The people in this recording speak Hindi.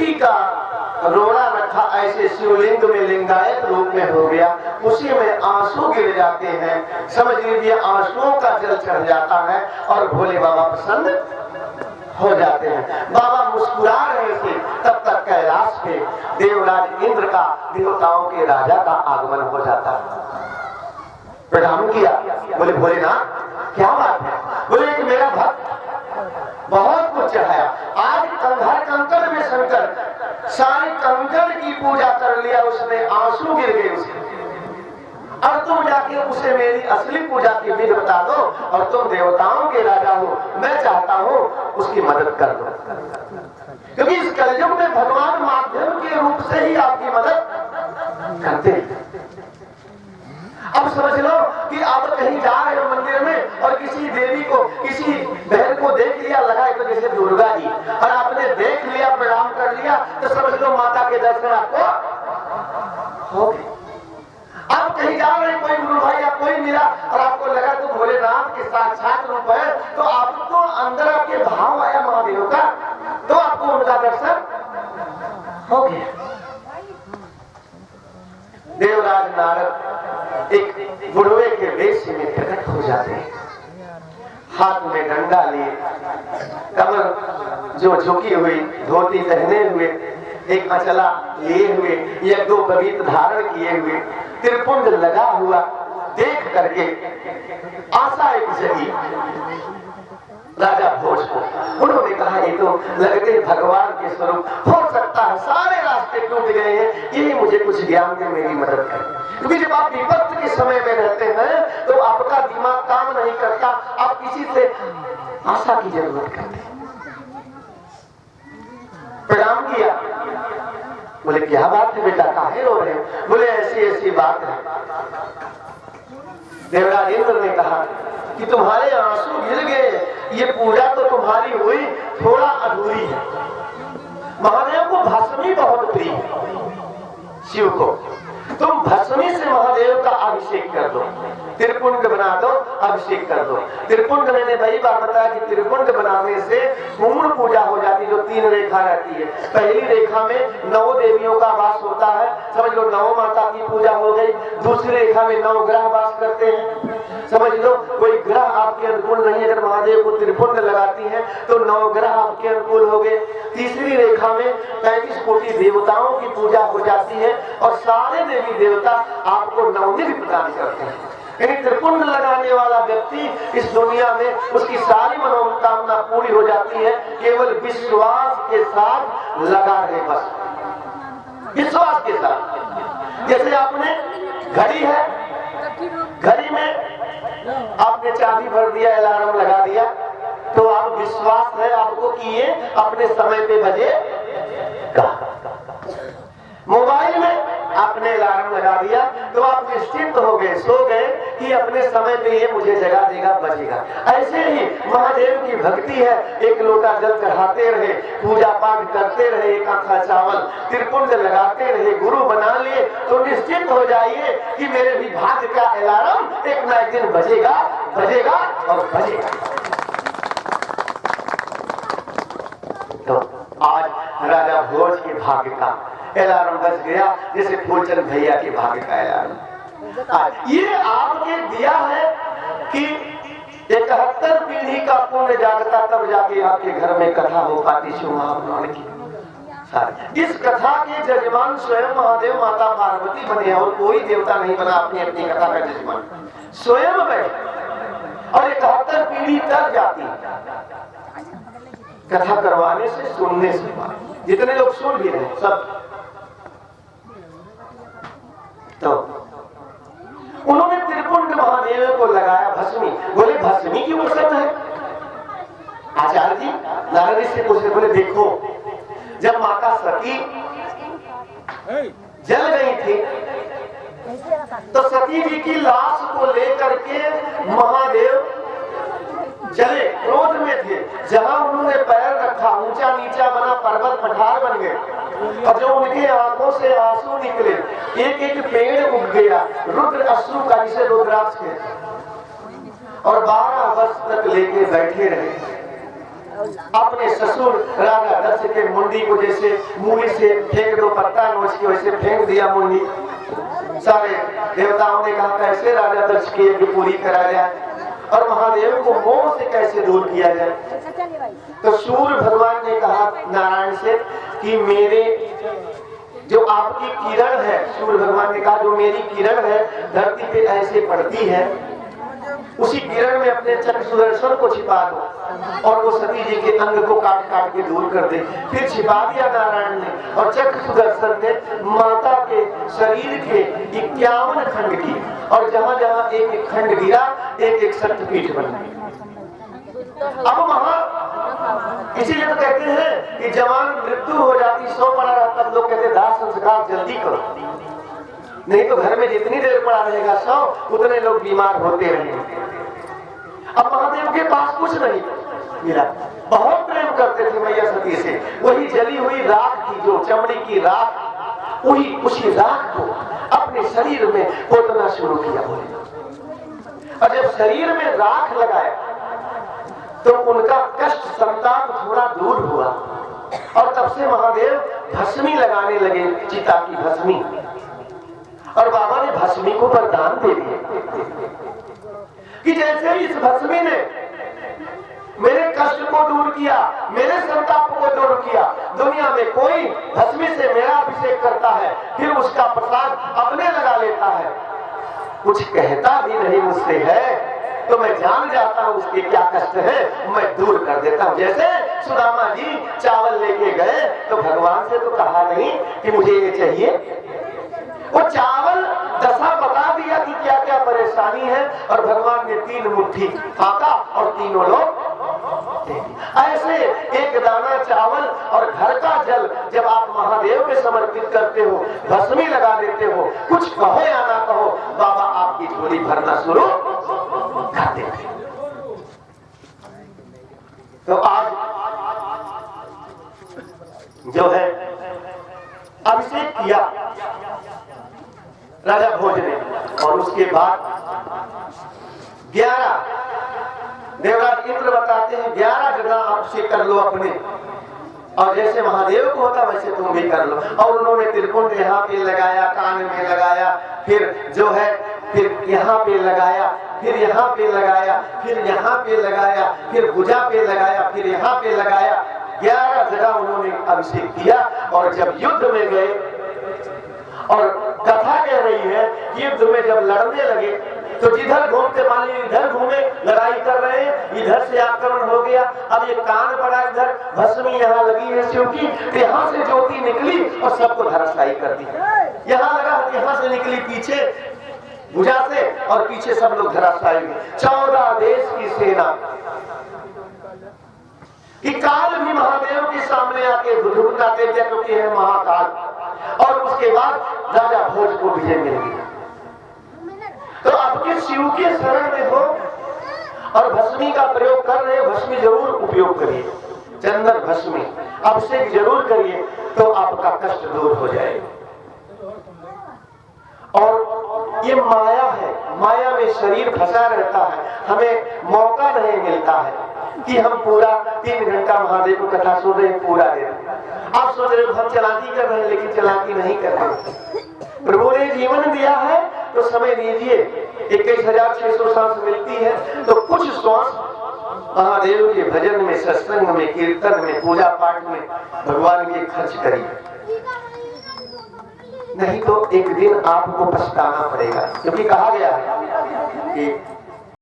मिट्टी का रोड़ा रखा, ऐसे शिवलिंग में लिंगायत रूप में हो गया, उसी में आंसू गिर जाते हैं। समझ लीजिए आंसुओं का जल चढ़ जाता है और भोले बाबा प्रसन्न हो जाते हैं। बाबा मुस्कुरा रहे थे, तब तक कैलाश पे देवराज इंद्र का, देवताओं के राजा का आगमन हो जाता है। प्रणाम किया, बोले भोलेनाथ क्या बात है? बोले कि मेरा भक्त बहुत कुछ चढ़ाया, आज कंधर कंकड़ में शंकर सारे कंकड़ की पूजा कर लिया, उसमें आंसू गिर गए उसके, और तुम जाके उसे मेरी असली पूजा की विधि बता दो, और तुम देवताओं के राजा हो, मैं चाहता हूँ उसकी मदद कर दो, क्योंकि इस कलयुग में भगवान माध्यम के रूप से ही आपकी मदद करते हैं। अब समझ लो कि आप कहीं जा रहे हो मंदिर में और किसी देवी को, किसी बहन को देख लिया, लगा तो जैसे दुर्गा जी, और आपने देख लिया, प्रणाम कर लिया, तो समझ लो माता के दर्शन आपको हो गए। आप कहीं जा रहे, कोई गुरु भाई या कोई मिला और आपको लगा तो भोलेनाथ के साक्षात रूप है, तो आपको अंदर आपके भाव आया महादेव का, तो आपको उनका दर्शन हो गया। देवराज नारद एक बुढ़वे के वेश में प्रकट हो जाते हैं, हाथ में डंडा लिए, कमर जो झुकी हुई, धोती पहने हुए, एक अचला लिए हुए, या दो पवित्र धारण किए हुए, त्रिपुंड लगा हुआ देख करके आशा एक जगी राजा भोज को। उन्होंने कहा ये तो लगते भगवान के स्वरूप, हो सकता है सारे रास्ते टूट गए हैं, यही मुझे कुछ ज्ञान दे, मेरी मदद करें। क्योंकि जब आप विपत्ति के समय में रहते हैं तो आपका दिमाग काम नहीं करता, आप किसी से आशा की जरूरत करते हैं। प्रणाम किया, बोले क्या बात है बेटा, काहे रो रहे हो? बोले ऐसी ऐसी बात है। देवराज इंद्र ने कहा कि तुम्हारे आंसू गिर गए, ये पूजा तो तुम्हारी हुई थोड़ा अधूरी है। महादेव को भस्मी बहुत प्रिय है, शिव को, तुम भस्मी से महादेव का अभिषेक कर दो, त्रिपुंड बना दो, अभिषेक कर दो। त्रिपुंड मैंने वही बात बताया कि त्रिपुंड बनाने से पूर्ण पूजा हो जाती है, जो 3 रेखा रहती है। पहली रेखा में 9 देवियों का वास होता है, समझ लो 9 माता की पूजा हो गई। दूसरी रेखा में 9 ग्रह वास करते हैं, समझ लो कोई ग्रह आपके अनुकूल नहीं, अगर महादेव को त्रिपुंड लगाती है तो 9 ग्रह आपके अनुकूल हो गए। तीसरी रेखा में 35 कोटि देवताओं की पूजा हो जाती है, और सारे देवी देवता आपको नवनिधि प्रदान करते हैं। यानी त्रिपुंड लगाने वाला व्यक्ति इस दुनिया में उसकी सारी मनोकामना पूरी हो जाती है, केवल विश्वास के साथ लगा रहे, बस विश्वास के साथ। जैसे आपने घड़ी है, घड़ी में आपने चाबी भर दिया, अलार्म लगा दिया, तो आप विश्वास है आपको कि ये अपने समय पे बजेगा। मोबाइल में आपने अलार्म लगा दिया तो आप निश्चिंत हो गए, सो गए कि अपने समय पे ये मुझे जगा देगा, बजेगा। ऐसे ही महादेव की भक्ति है, एक लोटा जल चढ़ाते रहे, पूजा पाठ करते रहे, एक आंखा चावल, त्रिपुंड लगाते रहे, गुरु बना लिए, तो निश्चिंत हो जाइए कि मेरे भी भाग्य का अलार्म एक ना एक दिन बजेगा, बजेगा और बजेगा। तो आज राजा भोज के भाग्य का अलार्म बज गया, जैसे फूलचंद भैया के भाग्य का अलार्म। ये आपके दिया है कि 71 पीढ़ी का पुण्य जागता, तब जाके आपके घर में कथा हो पाती शिव महापुराण की। इस कथा के जजमान स्वयं महादेव माता पार्वती बने, और कोई देवता नहीं बना अपनी अपनी कथा का जजमान, स्वयं बने, और 71 पीढ़ी तक जाती कथा करवाने से, सुनने से। जितने लोग सुन भी रहे सब, तो उन्होंने त्रिपुंड महादेव को लगाया भस्मी। बोले भस्मी क्यों पसंद है? आचार्य जी नारद से पूछे, बोले देखो जब माता सती जल गई थी तो सती जी की लाश को लेकर के महादेव चले, क्रोध में थे, जहां उन्होंने पैर रखा ऊंचा नीचा बना, पर्वत पठार बन गए, और जो उनके आंखों से आंसू निकले, एक एक पेड़ उग गया रुद्र अश्रु का, जिसे रुद्राक्ष कहते, और 12 वर्ष तक लेके बैठे रहे। अपने ससुर राजा दक्ष दक्ष के मुंडी को जैसे मूली से फेंक दो पत्ता नोच के, वैसे फेंक दिया मुंडी। सारे देवताओं ने कहा कैसे राजा दक्ष की यज्ञ पूरी करा जाए और महादेव को मोह से कैसे दूर किया जाए। तो सूर्य भगवान ने कहा नारायण से कि मेरे जो आपकी किरण है, सूर्य भगवान ने कहा जो मेरी किरण है धरती पे ऐसे पड़ती है, उसी किरण में अपने चक्र सुदर्शन को छिपा दो और वो सती जी के अंग को काट काट के दूर कर दे। फिर छिपा दिया नारायण ने और चक्र सुदर्शन ने माता के शरीर के 51 खंड की और जहां जहां एक एक खंड गिरा एक एक शक्तिपीठ बन गई। अब वहां इसीलिए तो कहते हैं कि जवान मृत्यु हो जाती 100 पड़ा रहता, लोग कहते दाह संस्कार जल्दी करो, नहीं तो घर में जितनी देर पड़ा रहेगा 100 उतने लोग बीमार होते रहेंगे। अब महादेव के पास कुछ नहीं मिला, बहुत प्रेम करते थे मैया सती से, वही जली हुई राख थी जो चमड़ी की राख, वही उसी राख को अपने शरीर में पोतना शुरू किया। और जब शरीर में राख लगाया तो उनका कष्ट संताप थोड़ा दूर हुआ और तब से महादेव भस्मी लगाने लगे, चिता की भस्मी, और बाबा ने भस्मी को वरदान दे दिया कि जैसे इस भस्मी ने मेरे कष्ट को दूर किया, मेरे संताप को दूर किया, दुनिया में कोई भस्मी से मेरा अभिषेक करता है फिर उसका प्रसाद अपने लगा लेता है, कुछ कहता भी नहीं मुझसे है तो मैं जान जाता हूं उसके क्या कष्ट है, मैं दूर कर देता हूं। जैसे सुदामा जी चावल लेके गए तो भगवान से तो कहा नहीं कि मुझे ये चाहिए, वो चावल दशा बता दिया कि क्या क्या परेशानी है और भगवान ने 3 मुट्ठी फाका और तीनों लोग ऐसे एक दाना चावल और घर का जल जब आप महादेव के समर्पित करते हो, भस्मी लगा देते हो, कुछ कहो या ना कहो, बाबा आपकी झोली भरना शुरू कर देते। तो आज जो है अभिषेक किया राजा भोज ने और उसके बाद 11 देवराज इंद्र बताते हैं 11 जगह आपसे कर लो अपने, और जैसे महादेव को होता वैसे तुम भी कर लो। और उन्होंने त्रिपुंड यहाँ पे लगाया, कान में लगाया, फिर जो है फिर यहाँ पे लगाया, फिर यहाँ पे लगाया, फिर यहाँ पे लगाया, फिर भुजा पे लगाया, फिर यहाँ पे लगाया, 11 जगह उन्होंने अभिषेक किया। और जब युद्ध में गए और कथा कह रही है युद्ध में जब लड़ने लगे तो जिधर घूमते मान लीजिए इधर घूमे लड़ाई कर रहे हैं, इधर से आक्रमण हो गया, अब ये कान पड़ा इधर, भस्मी यहाँ लगी है शिव की, यहाँ से ज्योति निकली और सबको धराशायी कर दी। यहाँ लगा यहाँ से निकली पीछे भुजा से और पीछे सब लोग धराशायी हुए। 14 देश की सेना कि काल भी महादेव के सामने आके झुकना दे दिया क्योंकि है महाकाल। और उसके बाद राजा भोज को विजय मिल गई। तो आपके शिव के शरण में हो और भस्मी का प्रयोग कर रहे हो, भस्मी जरूर उपयोग करिए, चंदन भस्मी अभिषेक जरूर करिए तो आपका कष्ट दूर हो जाएगा। और ये माया है, माया में शरीर फंसा रहता है, हमें मौका नहीं मिलता है कि हम पूरा 3 घंटा महादेव को कथा सुन रहे हैं पूरा दिन। आप सोच रहे हो हम चलाकी कर रहे हैं लेकिन चलाकी नहीं कर रहे। प्रभु ने जीवन दिया है तो समय दीजिए, 21,600 सांस मिलती है तो कुछ श्वास महादेव के भजन में, सत्संग में, कीर्तन में, पूजा पाठ में भगवान के खर्च करिए, नहीं तो एक दिन आपको पछताना पड़ेगा। क्योंकि कहा गया है कि